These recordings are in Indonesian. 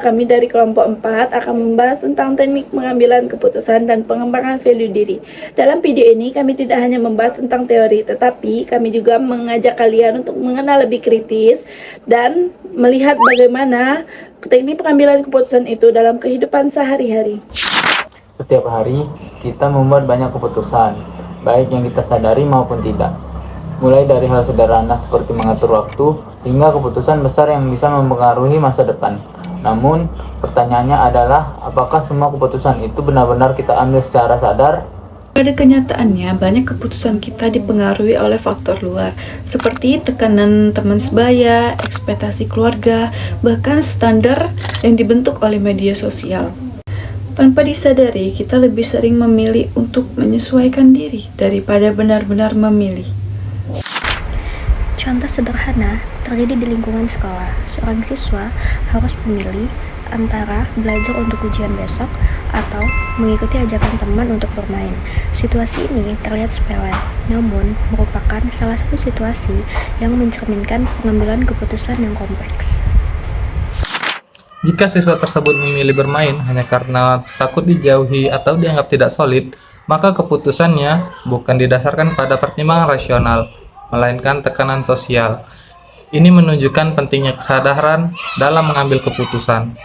kami dari kelompok 4 akan membahas tentang teknik pengambilan keputusan dan pengembangan value diri. Dalam video ini kami tidak hanya membahas tentang teori, tetapi kami juga mengajak kalian untuk mengenal lebih kritis dan melihat bagaimana teknik pengambilan keputusan itu dalam kehidupan sehari-hari. Setiap hari kita membuat banyak keputusan, baik yang kita sadari maupun tidak. Mulai dari hal sederhana seperti mengatur waktu, hingga keputusan besar yang bisa mempengaruhi masa depan. Namun, pertanyaannya adalah, apakah semua keputusan itu benar-benar kita ambil secara sadar? Pada kenyataannya, banyak keputusan kita dipengaruhi oleh faktor luar, seperti tekanan teman sebaya, ekspektasi keluarga, bahkan standar yang dibentuk oleh media sosial. Tanpa disadari, kita lebih sering memilih untuk menyesuaikan diri daripada benar-benar memilih. Contoh sederhana terjadi di lingkungan sekolah. Seorang siswa harus memilih antara belajar untuk ujian besok atau mengikuti ajakan teman untuk bermain. Situasi ini terlihat sepele, namun merupakan salah satu situasi yang mencerminkan pengambilan keputusan yang kompleks. Jika siswa tersebut memilih bermain hanya karena takut dijauhi atau dianggap tidak solid, maka keputusannya bukan didasarkan pada pertimbangan rasional, melainkan tekanan sosial. Ini menunjukkan pentingnya kesadaran dalam mengambil keputusan.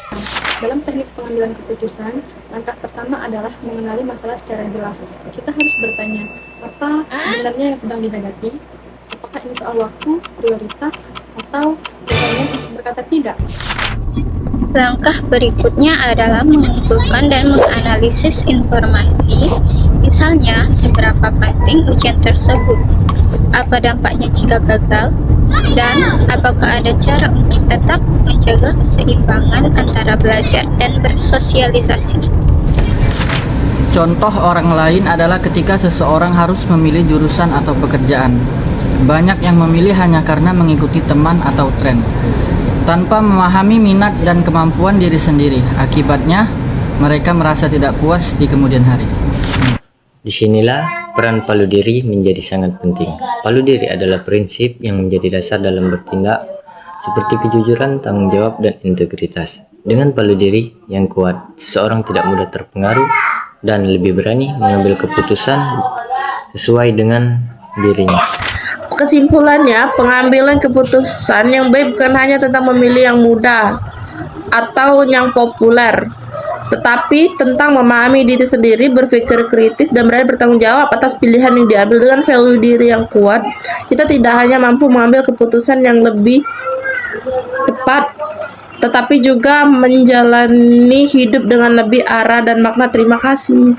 Dalam teknik pengambilan keputusan, langkah pertama adalah mengenali masalah secara jelas. Kita harus bertanya, apa sebenarnya yang sedang dihadapi? Apakah ini soal waktu, prioritas, atau berani untuk berkata tidak? Langkah berikutnya adalah mengumpulkan dan menganalisis informasi, misalnya seberapa penting ujian tersebut, apa dampaknya jika gagal, dan apakah ada cara untuk tetap menjaga keseimbangan antara belajar dan bersosialisasi. Contoh orang lain adalah ketika seseorang harus memilih jurusan atau pekerjaan. Banyak yang memilih hanya karena mengikuti teman atau tren, tanpa memahami minat dan kemampuan diri sendiri. Akibatnya, mereka merasa tidak puas di kemudian hari. Disinilah peran palu diri menjadi sangat penting. Palu diri adalah prinsip yang menjadi dasar dalam bertindak, seperti kejujuran, tanggung jawab, dan integritas. Dengan palu diri yang kuat, seseorang tidak mudah terpengaruh dan lebih berani mengambil keputusan sesuai dengan dirinya. Kesimpulannya, pengambilan keputusan yang baik bukan hanya tentang memilih yang mudah atau yang populer, tetapi tentang memahami diri sendiri, berpikir kritis, dan berani bertanggung jawab atas pilihan yang diambil. Dengan value diri yang kuat, kita tidak hanya mampu mengambil keputusan yang lebih tepat, tetapi juga menjalani hidup dengan lebih arah dan makna. Terima kasih.